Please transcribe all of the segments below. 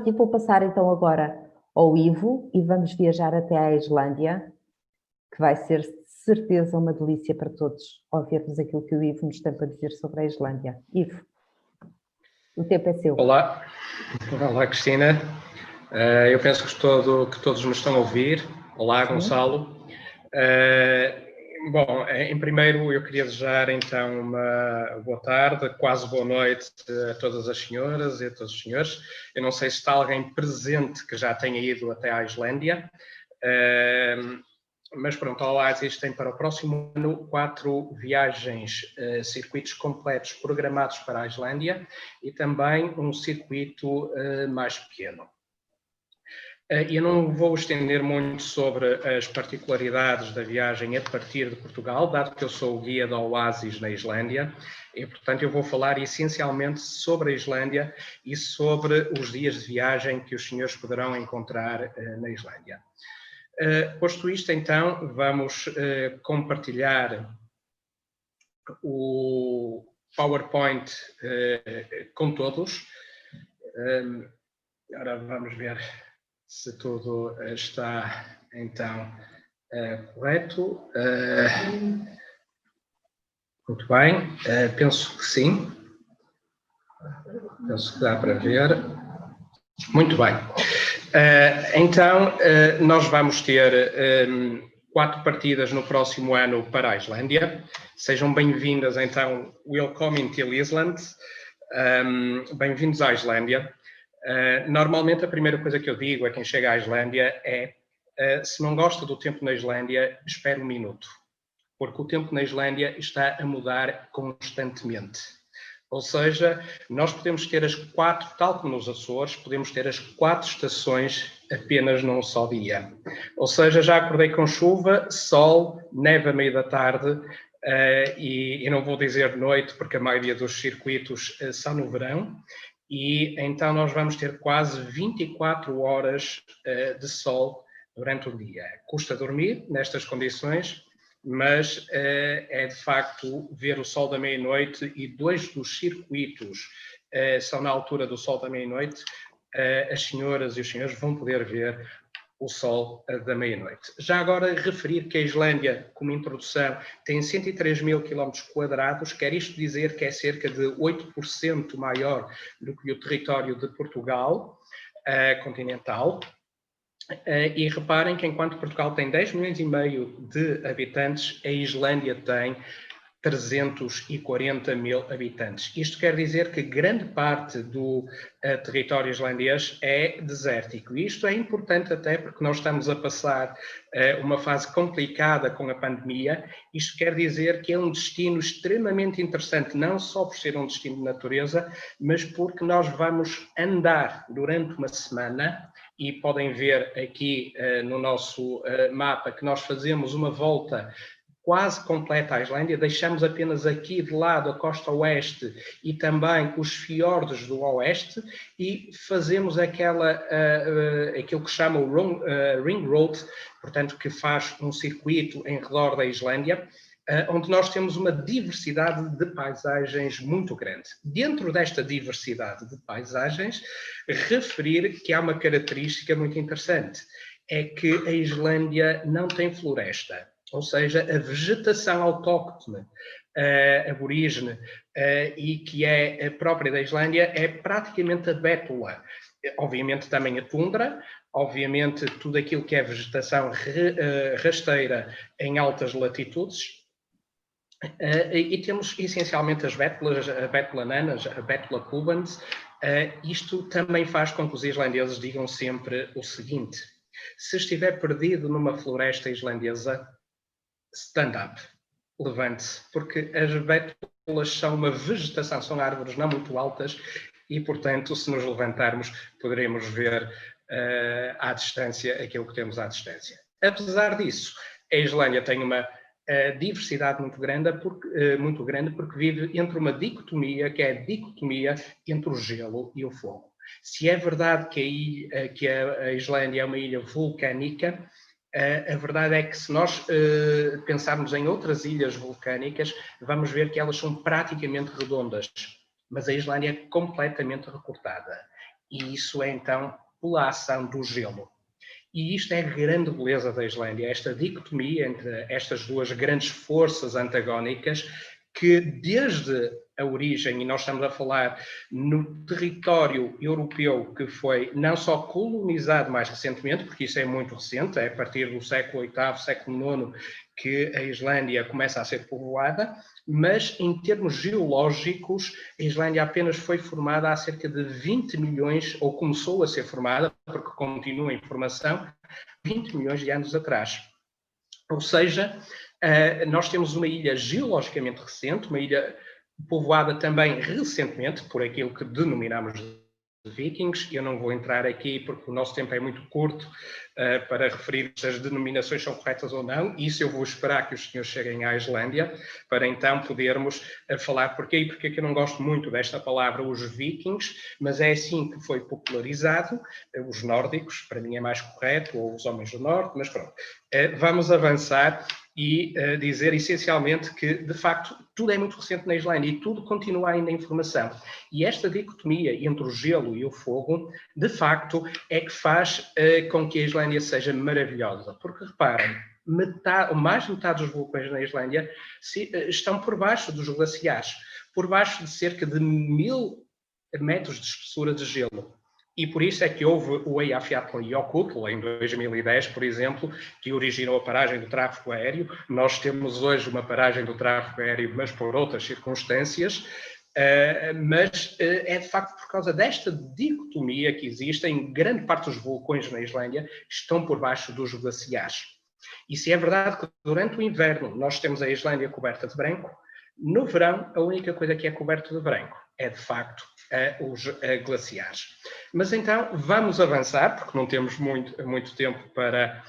e vou passar então agora ao Ivo e vamos viajar até à Islândia, que vai ser de certeza uma delícia para todos ouvirmos aquilo que o Ivo nos tem para dizer sobre a Islândia. Ivo, o tempo é seu. Olá, olá Cristina, eu penso que todos me estão a ouvir. Olá, Sim. Gonçalo. Bom, em primeiro eu queria desejar então uma boa tarde, quase boa noite a todas as senhoras e a todos os senhores. Eu não sei se está alguém presente que já tenha ido até à Islândia, mas pronto, a Oasis tem para o próximo ano 4 viagens, circuitos completos programados para a Islândia e também um circuito mais pequeno. Eu não vou estender muito sobre as particularidades da viagem a partir de Portugal, dado que eu sou o guia da Oasis na Islândia, e portanto eu vou falar essencialmente sobre a Islândia e sobre os dias de viagem que os senhores poderão encontrar na Islândia. Posto isto, então, vamos compartilhar o PowerPoint com todos. Agora vamos ver se tudo está, então, correto. Muito bem, penso que sim. Penso que dá para ver. Muito bem. Então, nós vamos ter 4 partidas no próximo ano para a Islândia. Sejam bem-vindas, então, welcome to Iceland. Bem-vindos à Islândia. Normalmente, a primeira coisa que eu digo a quem chega à Islândia é, se não gosta do tempo na Islândia, espere um minuto, porque o tempo na Islândia está a mudar constantemente. Ou seja, nós podemos ter as 4, tal como nos Açores, podemos ter as 4 estações apenas num só dia. Ou seja, já acordei com chuva, sol, neve a meio da tarde, e não vou dizer noite, porque a maioria dos circuitos são no verão, e então nós vamos ter quase 24 horas de sol durante o dia. Custa dormir nestas condições, mas é de facto ver o sol da meia-noite, e 2 dos circuitos são na altura do sol da meia-noite. As senhoras e os senhores vão poder ver o sol da meia-noite. Já agora referir que a Islândia, como introdução, tem 103 mil km², quer isto dizer que é cerca de 8% maior do que o território de Portugal continental. E reparem que enquanto Portugal tem 10 milhões e meio de habitantes, a Islândia tem 340 mil habitantes. Isto quer dizer que grande parte do território islandês é desértico. E isto é importante até porque nós estamos a passar uma fase complicada com a pandemia. Isto quer dizer que é um destino extremamente interessante, não só por ser um destino de natureza, mas porque nós vamos andar durante uma semana. E podem ver aqui no nosso mapa que nós fazemos uma volta quase completa à Islândia, deixamos apenas aqui de lado a costa oeste e também os fiordes do oeste e fazemos aquilo que chama o Ring Road, portanto que faz um circuito em redor da Islândia, onde nós temos uma diversidade de paisagens muito grande. Dentro desta diversidade de paisagens, referir que há uma característica muito interessante, é que a Islândia não tem floresta. Ou seja, a vegetação autóctone, aborígene, e que é própria da Islândia, é praticamente a bétula. Obviamente também a tundra, obviamente tudo aquilo que é vegetação rasteira em altas latitudes, e temos essencialmente as bétulas, a bétula nanas, a bétula pubans. Isto também faz com que os islandeses digam sempre o seguinte: se estiver perdido numa floresta islandesa, stand up, levante-se, porque as bétulas são uma vegetação, são árvores não muito altas e, portanto, se nos levantarmos, poderemos ver à distância aquilo que temos à distância. Apesar disso, a Islândia tem uma diversidade muito grande porque vive entre uma dicotomia, que é a dicotomia entre o gelo e o fogo. Se é verdade que a Islândia é uma ilha vulcânica, a verdade é que se nós pensarmos em outras ilhas vulcânicas, vamos ver que elas são praticamente redondas, mas a Islândia é completamente recortada. e isso é então pela ação do gelo. E isto é a grande beleza da Islândia, esta dicotomia entre estas duas grandes forças antagónicas que desde a origem, e nós estamos a falar no território europeu que foi não só colonizado mais recentemente, porque isso é muito recente, é a partir do século VIII, século IX, que a Islândia começa a ser povoada, mas em termos geológicos, a Islândia apenas foi formada há cerca de 20 milhões, ou começou a ser formada, porque continua em formação, 20 milhões de anos atrás. Ou seja, nós temos uma ilha geologicamente recente, uma ilha povoada também recentemente por aquilo que denominamos de vikings. Eu não vou entrar aqui porque o nosso tempo é muito curto para referir se as denominações são corretas ou não. Isso eu vou esperar que os senhores cheguem à Islândia para então podermos falar porquê e porque é que eu não gosto muito desta palavra, os vikings, mas é assim que foi popularizado. Os nórdicos, para mim é mais correto, ou os homens do norte, mas pronto. Vamos avançar e dizer essencialmente que, de facto, tudo é muito recente na Islândia e tudo continua ainda em formação. E esta dicotomia entre o gelo e o fogo, de facto, é que faz com que a Islândia seja maravilhosa. Porque, reparem, mais de metade dos vulcões na Islândia estão por baixo dos glaciares, por baixo de cerca de 1000 metros de espessura de gelo. E por isso é que houve o Eyjafjallajökull, em 2010, por exemplo, que originou a paragem do tráfego aéreo. Nós temos hoje uma paragem do tráfego aéreo, mas por outras circunstâncias. Mas é de facto por causa desta dicotomia que existe em grande parte dos vulcões na Islândia, estão por baixo dos glaciares. E se é verdade que durante o inverno nós temos a Islândia coberta de branco, no verão a única coisa que é coberta de branco é de facto os glaciares. Mas então vamos avançar, porque não temos muito tempo para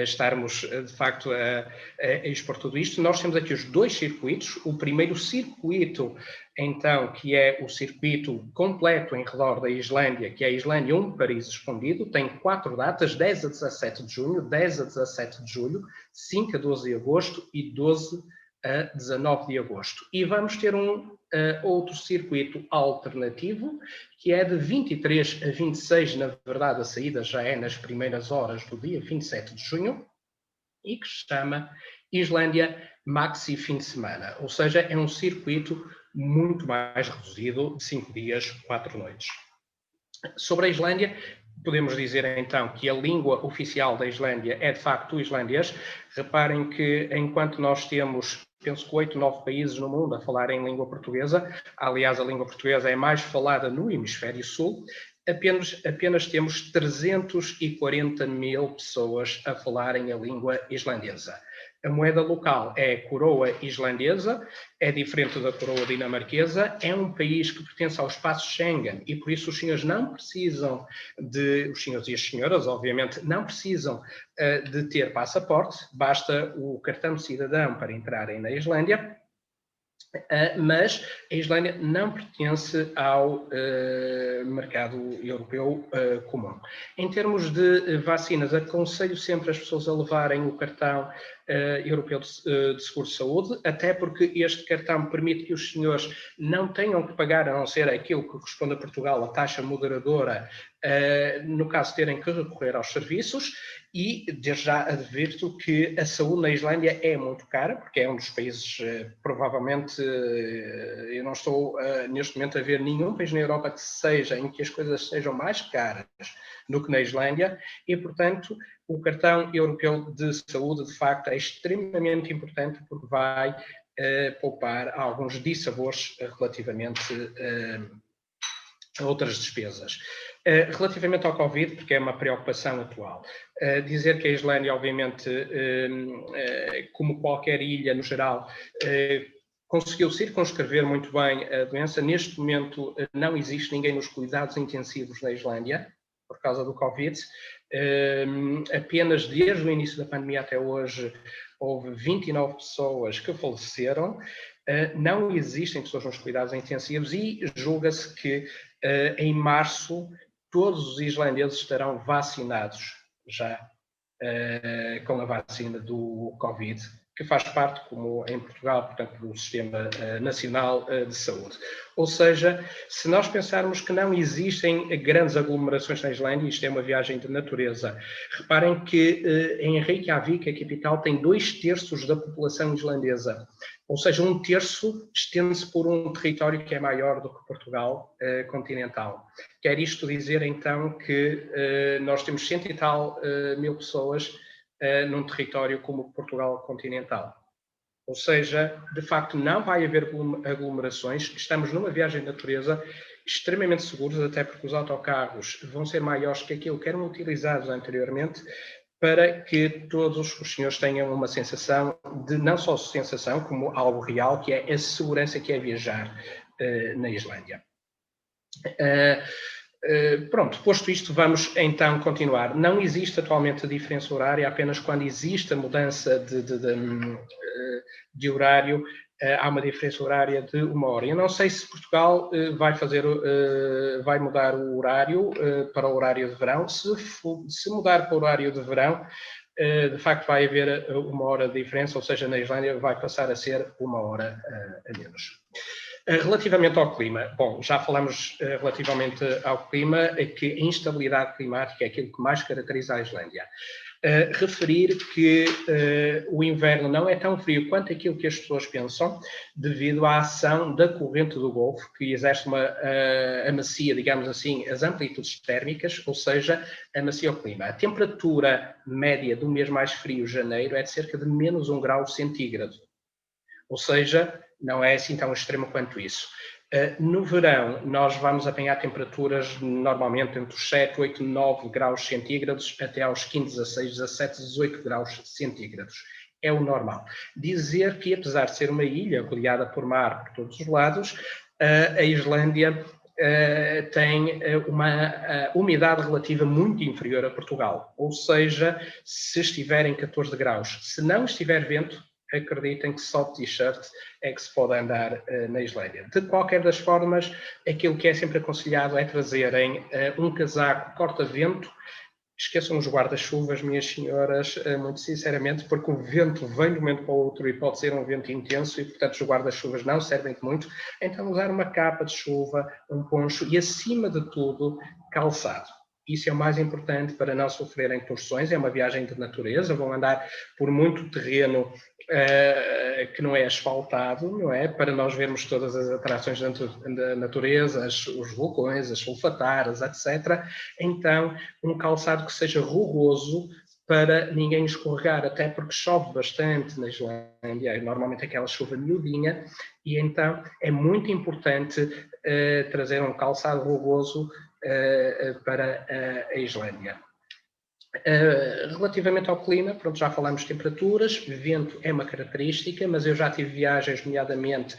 estarmos, de facto, a expor tudo isto. Nós temos aqui os dois circuitos. O primeiro circuito, então, que é o circuito completo em redor da Islândia, que é a Islândia, um paraíso escondido, tem 4 datas, 10 a 17 de junho, 10 a 17 de julho, 5 a 12 de agosto e 12 a 19 de agosto. E vamos ter outro circuito alternativo, que é de 23 a 26, na verdade a saída já é nas primeiras horas do dia 27 de junho, e que se chama Islândia Maxi Fim de Semana, ou seja, é um circuito muito mais reduzido, de 5 dias, 4 noites. Sobre a Islândia, podemos dizer então que a língua oficial da Islândia é de facto o islandês. Reparem que enquanto nós temos, penso que 8, 9 países no mundo a falar em língua portuguesa, aliás a língua portuguesa é mais falada no hemisfério sul, apenas temos 340 mil pessoas a falarem a língua islandesa. A moeda local é a coroa islandesa, é diferente da coroa dinamarquesa, é um país que pertence ao espaço Schengen e por isso os senhores não precisam os senhores e as senhoras, obviamente, não precisam de ter passaporte, basta o cartão de cidadão para entrarem na Islândia. Mas a Islândia não pertence ao mercado europeu comum. Em termos de vacinas, aconselho sempre as pessoas a levarem o cartão europeu de seguro de saúde, até porque este cartão permite que os senhores não tenham que pagar, a não ser aquilo que corresponde a Portugal, a taxa moderadora, no caso de terem que recorrer aos serviços. E desde já advirto que a saúde na Islândia é muito cara, porque é um dos países, provavelmente, eu não estou neste momento a ver nenhum país na Europa em que as coisas sejam mais caras do que na Islândia, e portanto o cartão europeu de saúde de facto é extremamente importante porque vai poupar alguns dissabores relativamente a outras despesas. Relativamente ao Covid, porque é uma preocupação atual, dizer que a Islândia, obviamente, como qualquer ilha no geral, conseguiu circunscrever muito bem a doença. Neste momento não existe ninguém nos cuidados intensivos na Islândia, por causa do Covid. Apenas desde o início da pandemia até hoje houve 29 pessoas que faleceram. Não existem pessoas nos cuidados intensivos e julga-se que em março todos os islandeses estarão vacinados já com a vacina do Covid, que faz parte, como em Portugal, portanto, do Sistema Nacional de Saúde. Ou seja, se nós pensarmos que não existem grandes aglomerações na Islândia, isto é uma viagem de natureza, reparem que em Reykjavik, a capital, tem 2/3 da população islandesa. Ou seja, 1/3 estende-se por um território que é maior do que Portugal continental. Quer isto dizer, então, que nós temos 100 e tal mil pessoas num território como Portugal continental. Ou seja, de facto, não vai haver aglomerações. Estamos numa viagem de natureza extremamente seguros, até porque os autocarros vão ser maiores que aquilo que eram utilizados anteriormente, para que todos os senhores tenham uma sensação de, não só sensação, como algo real, que é a segurança que é viajar na Islândia. Pronto, posto isto, vamos então continuar. Não existe atualmente a diferença horária, apenas quando existe a mudança de horário, há uma diferença horária de 1 hora. Eu não sei se Portugal vai mudar o horário para o horário de verão. Se mudar para o horário de verão, de facto vai haver 1 hora de diferença, ou seja, na Islândia vai passar a ser 1 hora a menos. Relativamente ao clima, bom, já falamos relativamente ao clima, que a instabilidade climática é aquilo que mais caracteriza a Islândia. Referir que o inverno não é tão frio quanto aquilo que as pessoas pensam, devido à ação da corrente do Golfo, que exerce amacia, digamos assim, as amplitudes térmicas, ou seja, amacia o clima. A temperatura média do mês mais frio, janeiro, é de cerca de menos 1 grau centígrado. Ou seja, não é assim tão extremo quanto isso. No verão, nós vamos apanhar temperaturas normalmente entre os 7, 8, 9 graus centígrados até aos 15, 16, 17, 18 graus centígrados. É o normal. Dizer que, apesar de ser uma ilha rodeada por mar por todos os lados, a Islândia tem uma umidade relativa muito inferior a Portugal. Ou seja, se estiver em 14 graus, se não estiver vento, acreditem que só de t-shirt é que se pode andar na Islândia. De qualquer das formas, aquilo que é sempre aconselhado é trazerem um casaco corta-vento. Esqueçam os guarda-chuvas, minhas senhoras, muito sinceramente, porque o vento vem de um momento para o outro e pode ser um vento intenso e, portanto, os guarda-chuvas não servem de muito. Então, usar uma capa de chuva, um poncho e, acima de tudo, calçado. Isso é o mais importante para não sofrerem torções. É uma viagem de natureza, vão andar por muito terreno que não é asfaltado, não é? Para nós vermos todas as atrações da natureza, os vulcões, as sulfataras, etc. Então, um calçado que seja rugoso para ninguém escorregar, até porque chove bastante na Islândia, normalmente aquela chuva miudinha, e então é muito importante trazer um calçado rugoso para a Islândia. Relativamente ao clima, pronto, já falamos de temperaturas, vento é uma característica, mas eu já tive viagens, nomeadamente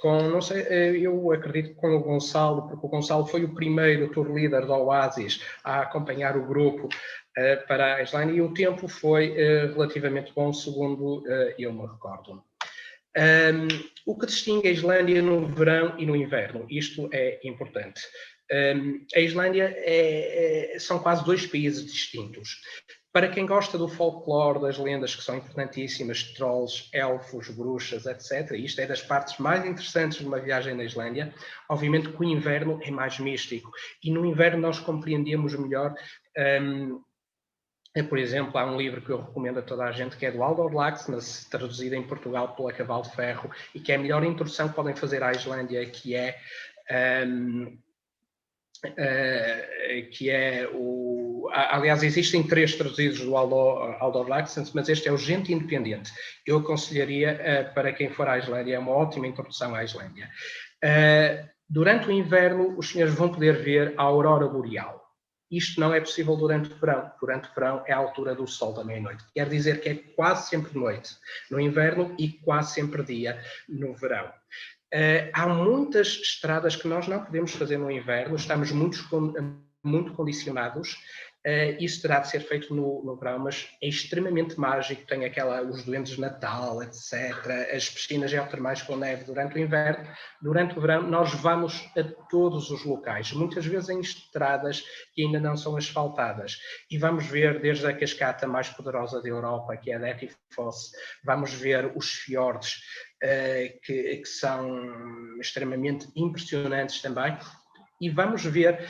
com, não sei, eu acredito com o Gonçalo, porque o Gonçalo foi o primeiro tour leader da Oasis a acompanhar o grupo para a Islândia, e o tempo foi relativamente bom, segundo eu me recordo. O que distingue a Islândia no verão e no inverno, isto é importante. A Islândia são quase 2 países distintos. Para quem gosta do folclore, das lendas que são importantíssimas, trolls, elfos, bruxas, etc., isto é das partes mais interessantes de uma viagem na Islândia, obviamente que o inverno é mais místico. E no inverno nós compreendemos melhor... por exemplo, há um livro que eu recomendo a toda a gente, que é do Halldór Laxness, traduzido em Portugal pela Cavalo de Ferro, e que é a melhor introdução que podem fazer à Islândia, que é aliás, existem 3 traduzidos do Halldór Laxness, mas este é o Gente Independente. Eu aconselharia para quem for à Islândia, é uma ótima introdução à Islândia. Durante o inverno, os senhores vão poder ver a aurora boreal. Isto não é possível durante o verão. Durante o verão é a altura do sol da meia-noite. Quer dizer que é quase sempre noite no inverno e quase sempre dia no verão. Há muitas estradas que nós não podemos fazer no inverno, estamos muito condicionados, isso terá de ser feito no verão, mas é extremamente mágico, tem os duendes de Natal, etc., as piscinas geotermais com neve durante o inverno. Durante o verão nós vamos a todos os locais, muitas vezes em estradas que ainda não são asfaltadas, e vamos ver desde a cascata mais poderosa da Europa, que é a Dettifoss, vamos ver os fiordes, que são extremamente impressionantes também. E vamos ver,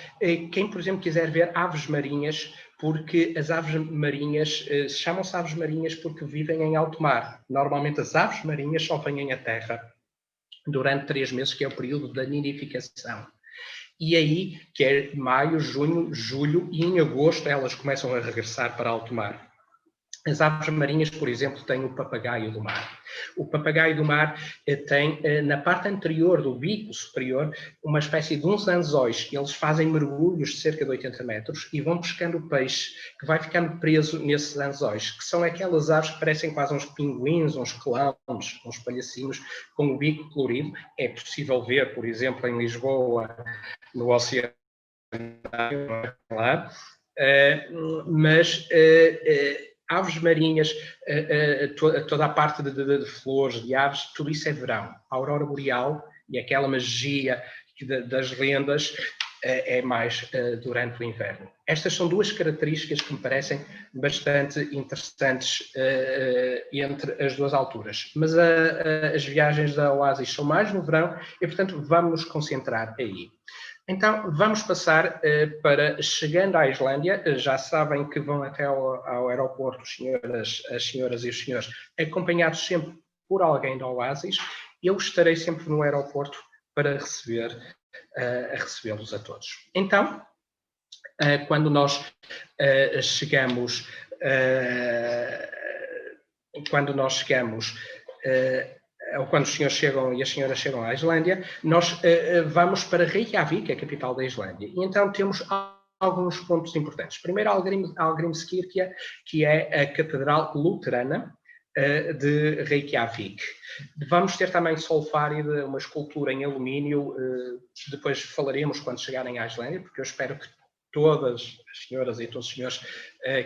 quem, por exemplo, quiser ver aves marinhas, porque as aves marinhas chamam-se aves marinhas porque vivem em alto mar. Normalmente as aves marinhas só vêm à terra durante 3 meses, que é o período da nidificação. E aí, que é maio, junho, julho, e em agosto elas começam a regressar para alto mar. As aves marinhas, por exemplo, têm o papagaio do mar. O papagaio do mar tem, na parte anterior do bico superior, uma espécie de uns anzóis. Eles fazem mergulhos de cerca de 80 metros e vão pescando peixe, que vai ficando preso nesses anzóis, que são aquelas aves que parecem quase uns pinguins, uns clowns, uns palhacinhos, com o bico colorido. É possível ver, por exemplo, em Lisboa, no Oceano, mas aves marinhas, toda a parte de flores, de aves, tudo isso é verão. A aurora boreal e aquela magia das lendas é mais durante o inverno. Estas são 2 características que me parecem bastante interessantes entre as 2 alturas. Mas as viagens da Oasis são mais no verão e, portanto, vamos nos concentrar aí. Então, vamos passar para, chegando à Islândia, já sabem que vão até ao aeroporto as senhoras e os senhores, acompanhados sempre por alguém da Oasis. Eu estarei sempre no aeroporto para recebê-los a todos. Então, quando nós chegamos ou quando os senhores chegam e as senhoras chegam à Islândia, nós vamos para Reykjavik, a capital da Islândia. E então temos alguns pontos importantes. Primeiro, Hallgrímskirkja, que é a catedral luterana de Reykjavik. Vamos ter também Solfáride, uma escultura em alumínio. Depois falaremos quando chegarem à Islândia, porque eu espero que todas as senhoras e todos os senhores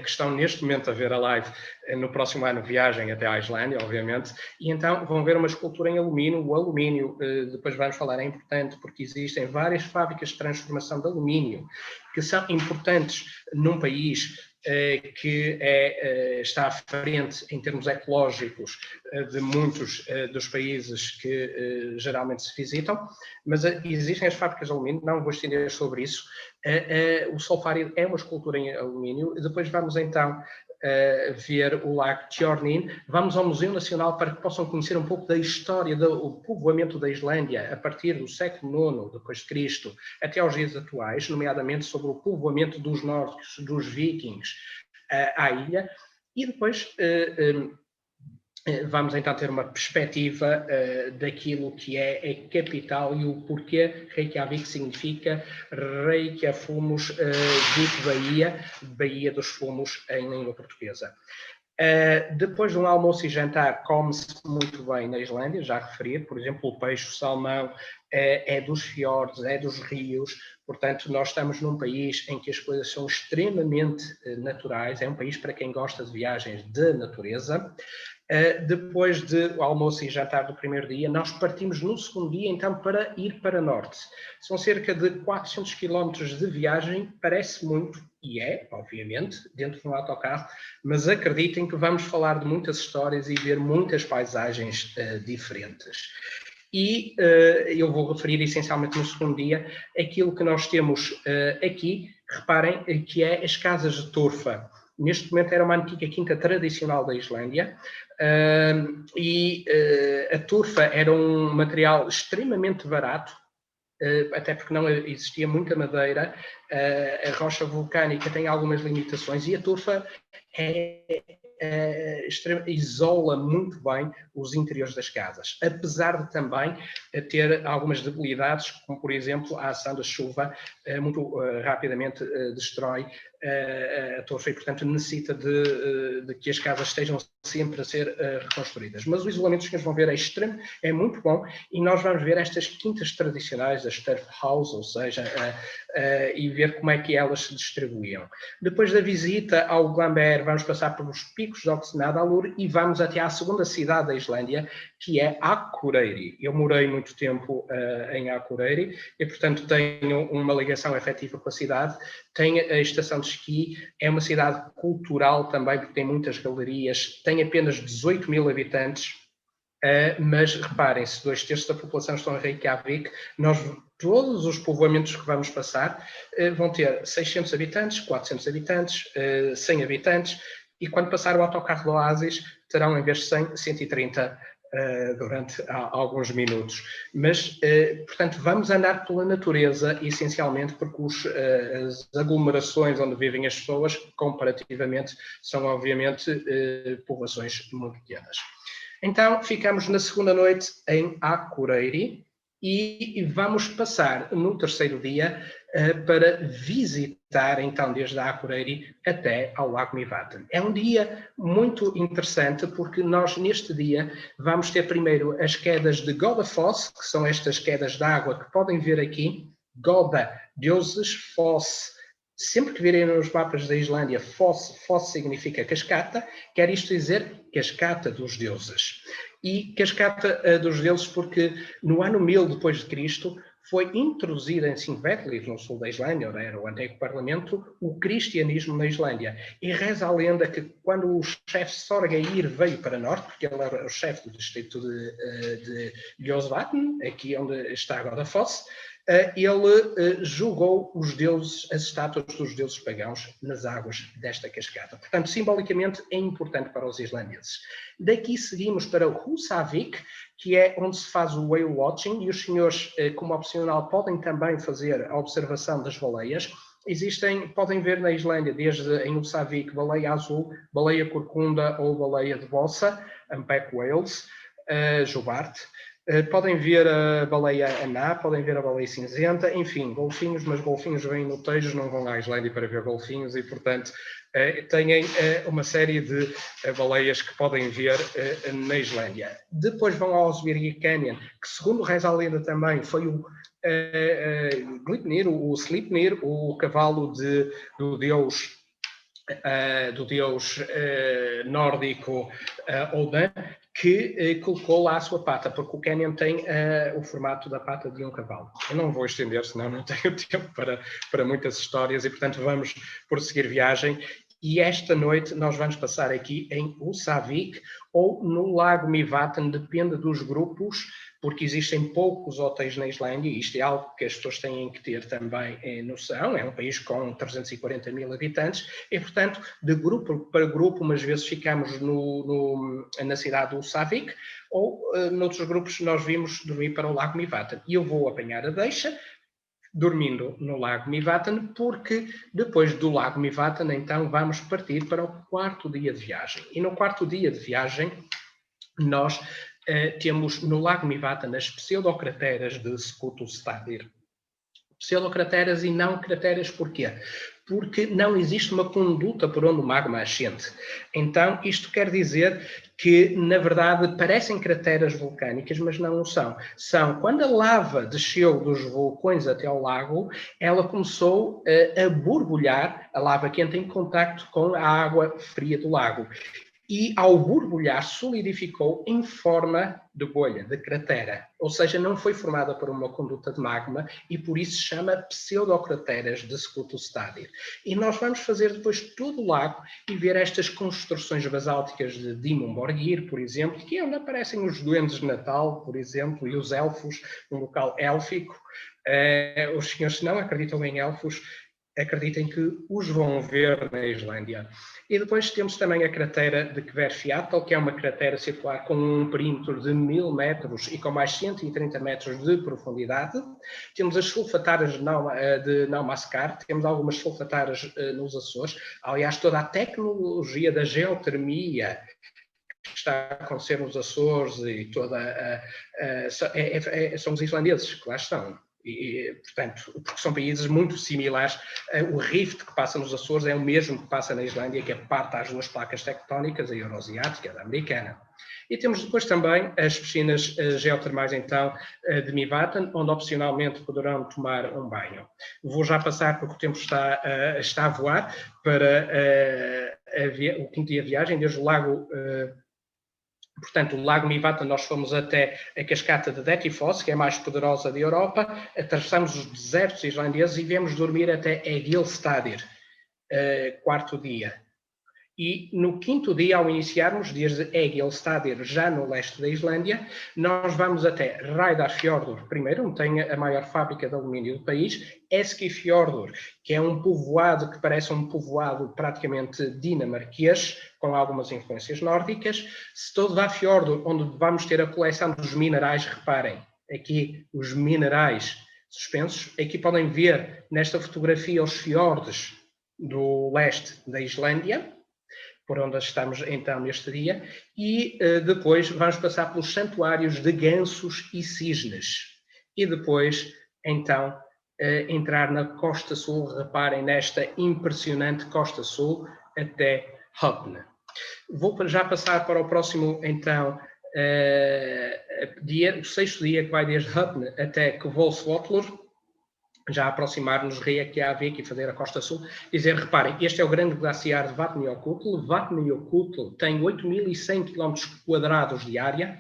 que estão neste momento a ver a live no próximo ano viajem até à Islândia, obviamente, e então vão ver uma escultura em alumínio. O alumínio, depois vamos falar, é importante porque existem várias fábricas de transformação de alumínio que são importantes num país que está à frente em termos ecológicos de muitos dos países que geralmente se visitam, mas existem as fábricas de alumínio, não vou estender sobre isso. O Solfáride é uma escultura em alumínio. Depois vamos então ver o Lago Tjornin. Vamos ao Museu Nacional para que possam conhecer um pouco da história do povoamento da Islândia a partir do século IX depois de Cristo até aos dias atuais, nomeadamente sobre o povoamento dos nórdicos, dos vikings à ilha. E depois vamos então ter uma perspectiva daquilo que é a capital e o porquê Reykjavik significa Reykjafumos, Vik Baía dos Fumos em língua portuguesa. Depois de um almoço e jantar, come-se muito bem na Islândia, já referi, por exemplo, o peixe, o salmão, é dos fiordes, é dos rios. Portanto, nós estamos num país em que as coisas são extremamente naturais, é um país para quem gosta de viagens de natureza. Depois do almoço e jantar do primeiro dia, nós partimos no segundo dia, então, para ir para norte. São cerca de 400 quilómetros de viagem, parece muito, e é, obviamente, dentro de um autocarro, mas acreditem que vamos falar de muitas histórias e ver muitas paisagens diferentes. E eu vou referir essencialmente no segundo dia aquilo que nós temos aqui, reparem, que é as casas de turfa. Neste momento era uma antiga quinta tradicional da Islândia e a turfa era um material extremamente barato, até porque não existia muita madeira, a rocha vulcânica tem algumas limitações e a turfa isola muito bem os interiores das casas, apesar de também ter algumas debilidades, como por exemplo a ação da chuva muito rapidamente destrói a turfa e portanto necessita de que as casas estejam sempre a ser reconstruídas. Mas o isolamento, os senhores vão ver, é extremo, é muito bom, e nós vamos ver estas quintas tradicionais, as turf house, ou seja, e ver como é que elas se distribuíam. Depois da visita ao Glambear, vamos passar pelos picos de Oxenad Alur e vamos até à segunda cidade da Islândia, que é Akureyri. Eu morei muito tempo em Akureyri e, portanto, tenho uma ligação efetiva com a cidade. Tem a estação de esqui, é uma cidade cultural também, porque tem muitas galerias, tem apenas 18 mil habitantes, mas reparem-se, 2/3 da população estão em Reykjavik. Todos os povoamentos que vamos passar vão ter 600 habitantes, 400 habitantes, 100 habitantes, e quando passar o autocarro do Oasis, terão em vez de 100, 130 durante alguns minutos. Mas, portanto, vamos andar pela natureza, essencialmente, porque as aglomerações onde vivem as pessoas, comparativamente, são, obviamente, povoações muito pequenas. Então, ficamos na segunda noite em Akureyri e vamos passar no terceiro dia para visitar, então, desde Akureyri até ao Lago Mývatn. É um dia muito interessante porque nós, neste dia, vamos ter primeiro as quedas de Godafoss, que são estas quedas de água que podem ver aqui. Goda, deuses, Foss. Sempre que virem nos mapas da Islândia, Foss significa cascata, quer isto dizer cascata dos deuses. E cascata dos deuses porque no ano 1000 depois de Cristo foi introduzido em Thingvellir, no sul da Islândia, onde era o antigo parlamento, o cristianismo na Islândia. E reza a lenda que quando o chefe Sorgeir veio para norte, porque ele era o chefe do distrito de Gjósvatn, aqui onde está agora Foss, ele julgou os deuses, as estátuas dos deuses pagãos nas águas desta cascata. Portanto, simbolicamente é importante para os islandeses. Daqui seguimos para Húsavík, que é onde se faz o whale watching, e os senhores, como opcional, podem também fazer a observação das baleias. Podem ver na Islândia, desde em Húsavík, baleia azul, baleia corcunda ou baleia de bossa, humpback whales, jubarte. Podem ver a baleia anã, podem ver a baleia cinzenta, enfim, golfinhos, mas golfinhos vêm no Tejo, não vão à Islândia para ver golfinhos e, portanto, têm uma série de baleias que podem ver na Islândia. Depois vão ao Osvirgi Canyon, que segundo reza a lenda também foi o Gleipnir, o Sleipnir, o cavalo do deus nórdico Odin, que colocou lá a sua pata, porque o canyon tem o formato da pata de um cavalo. Eu não vou estender, senão não tenho tempo para muitas histórias e, portanto, vamos prosseguir viagem. E esta noite nós vamos passar aqui em Húsavík ou no Lago Mývatn, depende dos grupos, porque existem poucos hotéis na Islândia, e isto é algo que as pessoas têm que ter também noção. É um país com 340 mil habitantes e, portanto, de grupo para grupo, umas vezes ficamos na cidade de Húsavík, ou noutros grupos nós vimos dormir para o Lago Mývatn. E eu vou apanhar a deixa, dormindo no Lago Mývatn, porque depois do Lago Mývatn, então, vamos partir para o quarto dia de viagem. E no quarto dia de viagem, nós temos no Lago Mývatn as pseudocrateras de Skútustaðir. Pseudocrateras e não crateras porquê? Porque não existe uma conduta por onde o magma ascende. Então, isto quer dizer que, na verdade, parecem crateras vulcânicas, mas não o são. São, quando a lava desceu dos vulcões até ao lago, ela começou a borbulhar, a lava quente em contacto com a água fria do lago. E, ao borbulhar, solidificou em forma de bolha, de cratera. Ou seja, não foi formada por uma conduta de magma e, por isso, se chama pseudocrateras de Skútustaðir. E nós vamos fazer depois todo o lago e ver estas construções basálticas de Dimmuborgir, por exemplo, que é onde aparecem os duendes de Natal, por exemplo, e os elfos, um local élfico. Os senhores, se não acreditam em elfos, acreditem que os vão ver na Islândia. E depois temos também a cratera de Hverfjall, que é uma cratera circular com um perímetro de 1000 metros e com mais 130 metros de profundidade. Temos as sulfataras de Naumaskar, temos algumas sulfataras nos Açores. Aliás, toda a tecnologia da geotermia que está a acontecer nos Açores e toda são os islandeses que lá estão. Portanto, porque são países muito similares. O rift que passa nos Açores é o mesmo que passa na Islândia, que é parte das duas placas tectónicas, a euroasiática e a americana. E temos depois também as piscinas geotermais, então, de Mývatn, onde opcionalmente poderão tomar um banho. Vou já passar, porque o tempo está a voar, para o quinto dia de viagem, desde o lago... Portanto, o Lago Mývatn, nós fomos até a cascata de Dettifoss, que é a mais poderosa da Europa, atravessamos os desertos islandeses e viemos dormir até Egilsstaðir, quarto dia. E no quinto dia, ao iniciarmos, desde Egilsstaðir, já no leste da Islândia, nós vamos até Reyðarfjörður, primeiro, onde tem a maior fábrica de alumínio do país, Eskifjörður, que é um povoado que parece um povoado praticamente dinamarquês, com algumas influências nórdicas, Stóðvarfjörður, onde vamos ter a coleção dos minerais, reparem, aqui os minerais suspensos, aqui podem ver nesta fotografia os fiordes do leste da Islândia, por onde estamos então neste dia, e depois vamos passar pelos santuários de gansos e cisnes. E depois, então, entrar na Costa Sul, reparem nesta impressionante Costa Sul, até Höfn. Vou já passar para o próximo, então, dia, o sexto dia, que vai desde Höfn até Kvolsvöllur, já aproximar-nos Reykjavik e fazer a Costa Sul, dizer, reparem, este é o grande glaciar de Vatnajökull. Vatnajökull tem 8.100 km² de área,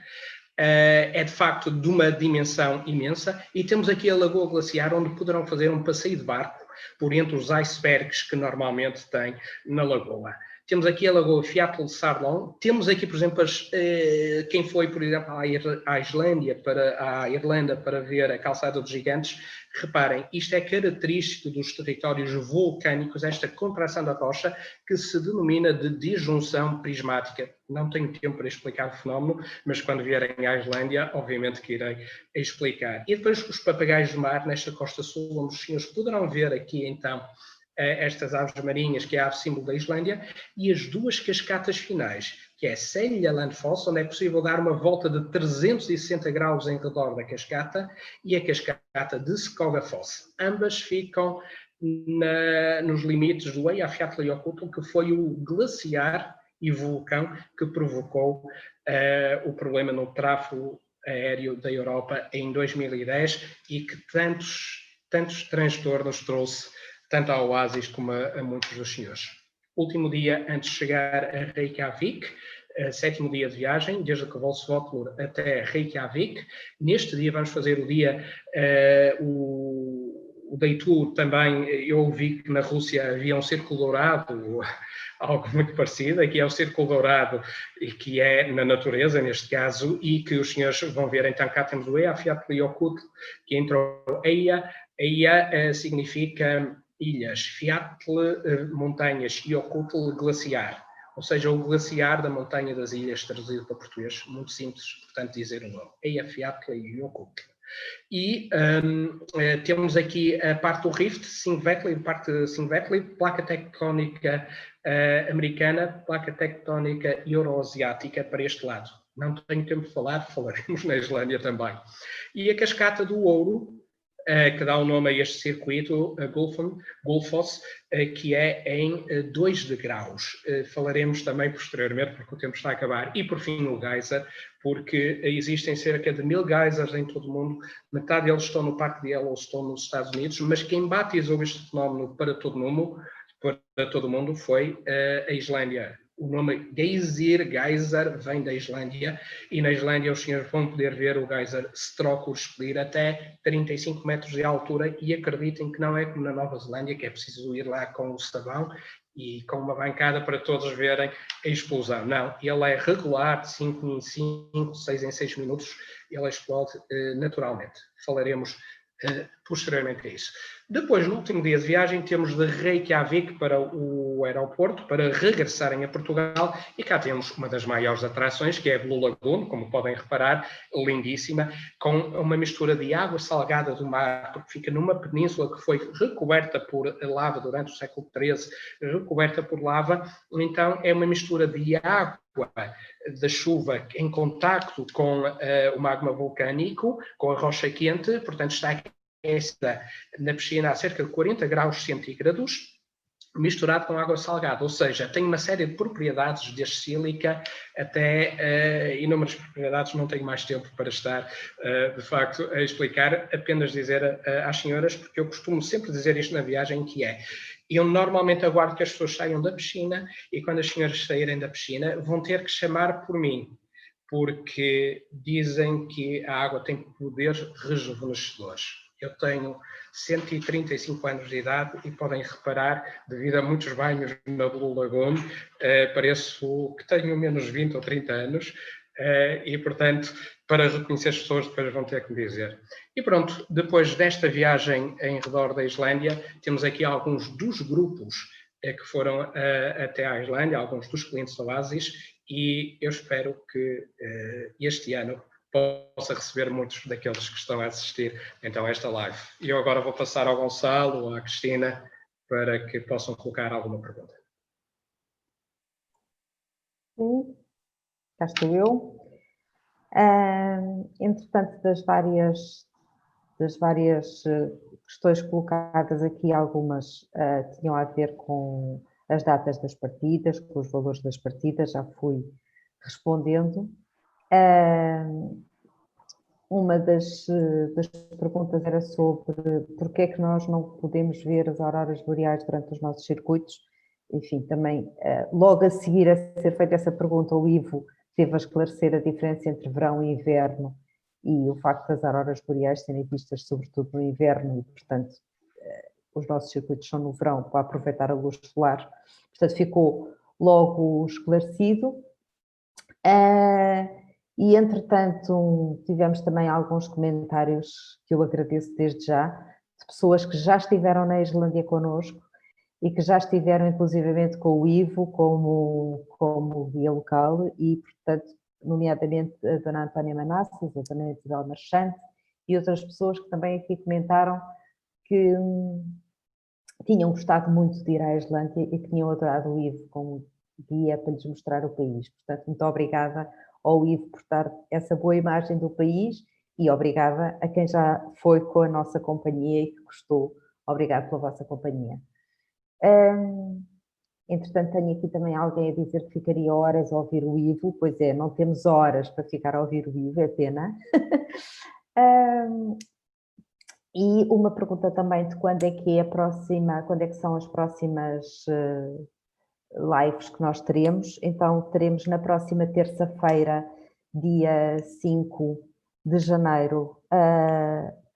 é de facto de uma dimensão imensa, e temos aqui a Lagoa Glaciar, onde poderão fazer um passeio de barco por entre os icebergs que normalmente tem na lagoa. Temos aqui a Lagoa Fjallarsárlón, temos aqui, por exemplo, quem foi, por exemplo, à Islândia, à Irlanda, para ver a Calçada dos Gigantes, reparem, isto é característico dos territórios vulcânicos, esta contração da rocha, que se denomina de disjunção prismática. Não tenho tempo para explicar o fenómeno, mas quando vierem à Islândia, obviamente que irei explicar. E depois os papagaios do mar, nesta costa sul, onde os senhores poderão ver aqui, então, estas aves marinhas, que é a ave símbolo da Islândia, e as duas cascatas finais, que é Seljalandsfoss, onde é possível dar uma volta de 360 graus em redor da cascata, e a cascata de Skogafoss. Ambas ficam nos limites do Eyjafjallajökull, que foi o glaciar e vulcão que provocou o problema no tráfego aéreo da Europa em 2010 e que tantos transtornos trouxe tanto ao oásis como a muitos dos senhores. Último dia antes de chegar a Reykjavik, sétimo dia de viagem, desde Kvolsvöllur até Reykjavik. Neste dia vamos fazer o dia, o day tour também. Eu ouvi que na Rússia havia um círculo dourado, algo muito parecido. Aqui é o círculo dourado, e que é na natureza, neste caso, e que os senhores vão ver. Então cá temos o Eyjafjallajökull, que entrou Eia. Eia significa ilhas, Fjall, montanhas, e Jökull, glaciar. Ou seja, o glaciar da montanha das ilhas, traduzido para português, muito simples, portanto, dizer o nome. Eyjafjallajökull. E temos aqui a parte do rift, Þingvellir, placa tectónica americana, placa tectónica euroasiática para este lado. Não tenho tempo de falar, falaremos na Islândia também. E a cascata do Ouro, que dá o nome a este circuito, Gullfoss, que é em 2 degraus. Falaremos também posteriormente, porque o tempo está a acabar. E, por fim, o geyser, porque existem cerca de 1000 geysers em todo o mundo. Metade deles estão no Parque de Yellowstone, nos Estados Unidos, mas quem batizou este fenómeno para todo o mundo foi a Islândia. O nome geyser vem da Islândia, e na Islândia os senhores vão poder ver o geyser Strókur expelir até 35 metros de altura, e acreditem que não é como na Nova Zelândia, que é preciso ir lá com o sabão e com uma bancada para todos verem a explosão. Não, ele é regular, de 5 em 5, 6 em 6 minutos, ele explode naturalmente. Falaremos posteriormente a isso. Depois, no último dia de viagem, temos de Reykjavik para o aeroporto, para regressarem a Portugal, e cá temos uma das maiores atrações, que é a Blue Lagoon, como podem reparar, lindíssima, com uma mistura de água salgada do mar, porque fica numa península que foi recoberta por lava durante o século XIII, recoberta por lava. Então é uma mistura de água da chuva em contacto com o magma vulcânico, com a rocha quente, portanto está aqui na piscina a cerca de 40 graus centígrados, misturado com água salgada, ou seja, tem uma série de propriedades, desde sílica até inúmeras propriedades. Não tenho mais tempo para estar, de facto, a explicar, apenas dizer às senhoras, porque eu costumo sempre dizer isto na viagem, que é: eu normalmente aguardo que as pessoas saiam da piscina, e quando as senhoras saírem da piscina vão ter que chamar por mim, porque dizem que a água tem poderes rejuvenescedores. Eu tenho 135 anos de idade e podem reparar, devido a muitos banhos na Blue Lagoon, pareço que tenho menos 20 ou 30 anos, e, portanto, para reconhecer as pessoas depois vão ter que me dizer. E pronto, depois desta viagem em redor da Islândia, temos aqui alguns dos grupos que foram até à Islândia, alguns dos clientes do Oasis, e eu espero que este ano possa receber muitos daqueles que estão a assistir então a esta live. E eu agora vou passar ao Gonçalo ou à Cristina para que possam colocar alguma pergunta. Sim, cá estou eu. Entretanto, das várias questões colocadas aqui, algumas tinham a ver com as datas das partidas, com os valores das partidas, já fui respondendo. Uma das perguntas era sobre porque é que nós não podemos ver as auroras boreais durante os nossos circuitos. Enfim, também, logo a seguir a ser feita essa pergunta, o Ivo teve a esclarecer a diferença entre verão e inverno e o facto das auroras boreais serem vistas sobretudo no inverno e, portanto, os nossos circuitos são no verão para aproveitar a luz solar. Portanto, ficou logo esclarecido. E, entretanto, tivemos também alguns comentários que eu agradeço desde já, de pessoas que já estiveram na Islândia connosco e que já estiveram inclusivamente com o Ivo como guia local e, portanto, nomeadamente a dona Antónia Manassas, a dona Isabel Marchante e outras pessoas que também aqui comentaram que tinham gostado muito de ir à Islândia e que tinham adorado o Ivo como guia para lhes mostrar o país. Portanto, muito obrigada ao Ivo por dar essa boa imagem do país e obrigada a quem já foi com a nossa companhia e que gostou. Obrigado pela vossa companhia. Entretanto, tenho aqui também alguém a dizer que ficaria horas a ouvir o Ivo. Pois é, não temos horas para ficar a ouvir o Ivo, é pena. E uma pergunta também de quando é que é quando é que são as próximas lives que nós teremos. Então, teremos na próxima terça-feira, dia 5 de janeiro,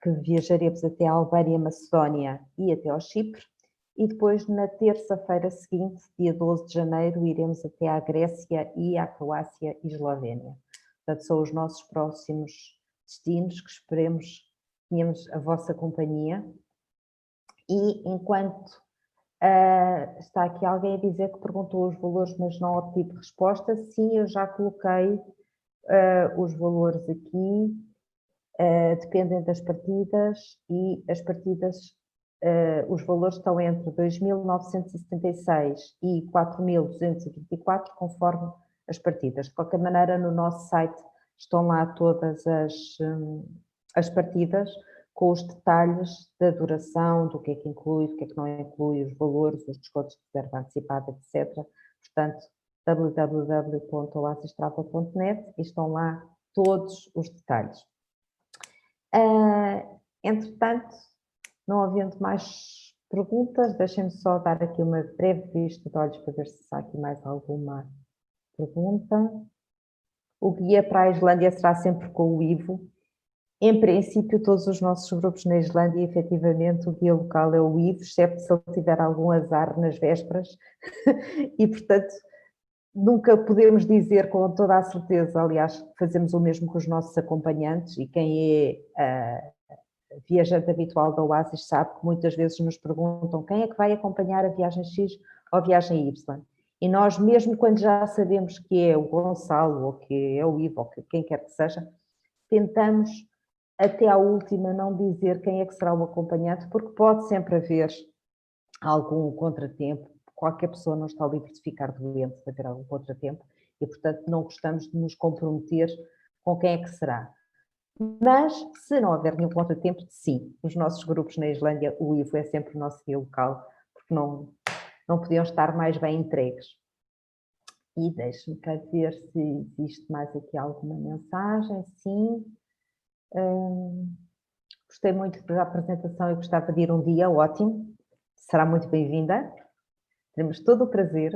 que viajaremos até a Albânia, Macedónia e até ao Chipre. E depois, na terça-feira seguinte, dia 12 de janeiro, iremos até à Grécia e à Croácia e Eslovénia. Portanto, são os nossos próximos destinos que esperemos tenhamos a vossa companhia. E enquanto está aqui alguém a dizer que perguntou os valores, mas não obtive resposta, sim, eu já coloquei os valores aqui, dependem das partidas, e as partidas, os valores estão entre 2.976 e 4.224, conforme as partidas. De qualquer maneira, no nosso site estão lá todas as partidas, com os detalhes da duração, do que é que inclui, do que é que não inclui, os valores, os descontos de reserva antecipada, etc. Portanto, www.oasistravel.net, e estão lá todos os detalhes. Entretanto, não havendo mais perguntas, deixem-me só dar aqui uma breve vista de olhos para ver se há aqui mais alguma pergunta. O guia para a Islândia será sempre com o Ivo. Em princípio, todos os nossos grupos na Islândia, efetivamente, o guia local é o Ivo, exceto se ele tiver algum azar nas vésperas. E, portanto, nunca podemos dizer com toda a certeza. Aliás, fazemos o mesmo com os nossos acompanhantes, e quem é viajante habitual da Oasis sabe que muitas vezes nos perguntam quem é que vai acompanhar a viagem X ou a viagem Y. E nós, mesmo quando já sabemos que é o Gonçalo, ou que é o Ivo, ou que quem quer que seja, tentamos até à última não dizer quem é que será o acompanhante, porque pode sempre haver algum contratempo, qualquer pessoa não está livre de ficar doente, de haver algum contratempo, e portanto não gostamos de nos comprometer com quem é que será. Mas, se não houver nenhum contratempo, sim, os nossos grupos na Islândia, o Ivo é sempre o nosso guia local, porque não podiam estar mais bem entregues. E deixe-me cá ver se existe mais aqui alguma mensagem. Sim. Gostei muito da apresentação e gostava de ir um dia, ótimo. Será muito bem-vinda. Teremos todo o prazer.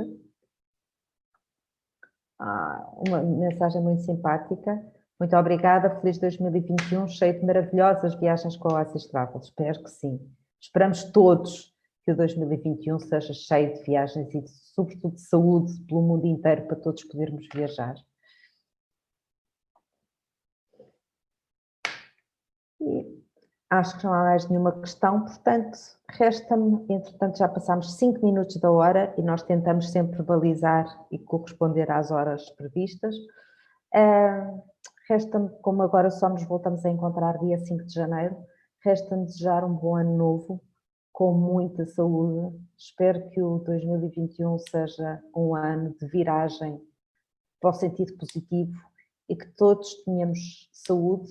Uma mensagem muito simpática. Muito obrigada, feliz 2021, cheio de maravilhosas viagens com a Oasis Travel. Espero que sim. Esperamos todos que o 2021 seja cheio de viagens e, sobretudo, de saúde pelo mundo inteiro para todos podermos viajar. E acho que não há mais nenhuma questão, portanto, resta-me, entretanto, já passámos 5 minutos da hora e nós tentamos sempre balizar e corresponder às horas previstas. Resta-me, como agora só nos voltamos a encontrar dia 5 de janeiro, resta-me desejar um bom ano novo, com muita saúde. Espero que o 2021 seja um ano de viragem para o sentido positivo e que todos tenhamos saúde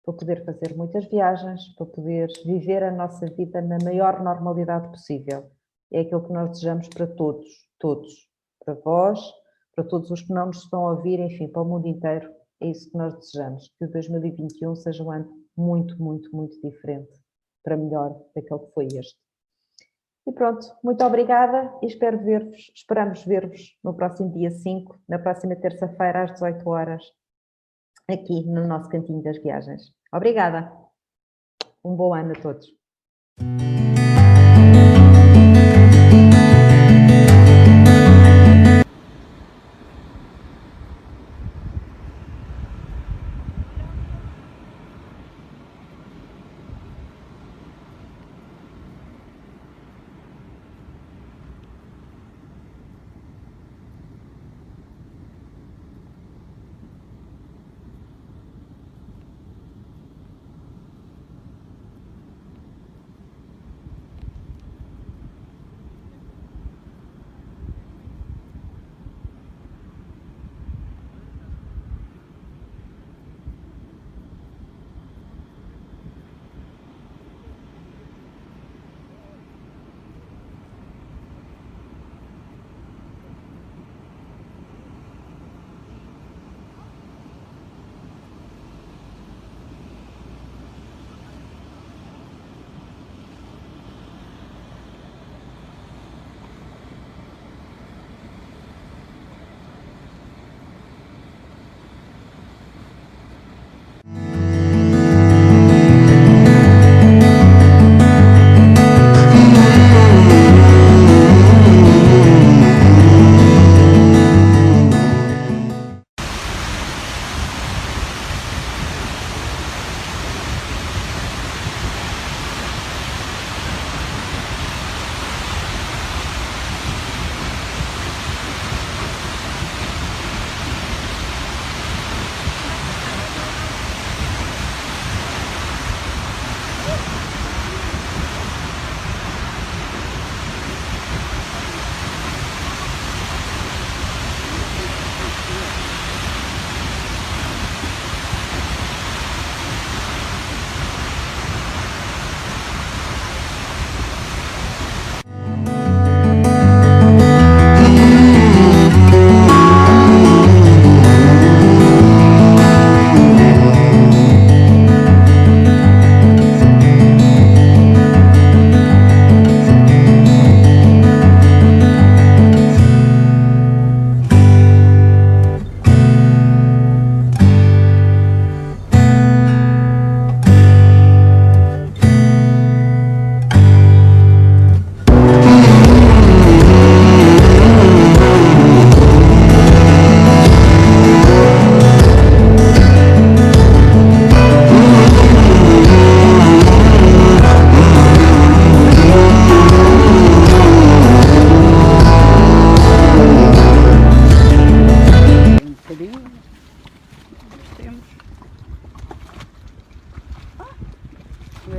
para poder fazer muitas viagens, para poder viver a nossa vida na maior normalidade possível. É aquilo que nós desejamos para todos, para vós, para todos os que não nos estão a ouvir, enfim, para o mundo inteiro. É isso que nós desejamos, que o 2021 seja um ano muito, muito, muito diferente, para melhor daquele que foi este. E pronto, muito obrigada e esperamos ver-vos no próximo dia 5, na próxima terça-feira às 18 horas, aqui no nosso Cantinho das Viagens. Obrigada. Um bom ano a todos.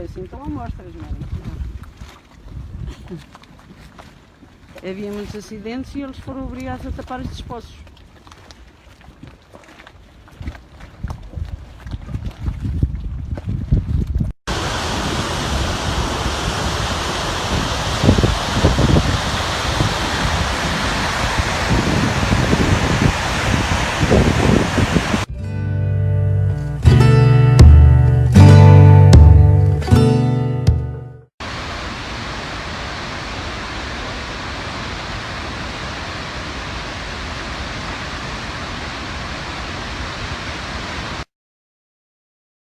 Assim estão amostras, não é? Havia muitos acidentes e eles foram obrigados a tapar estes poços.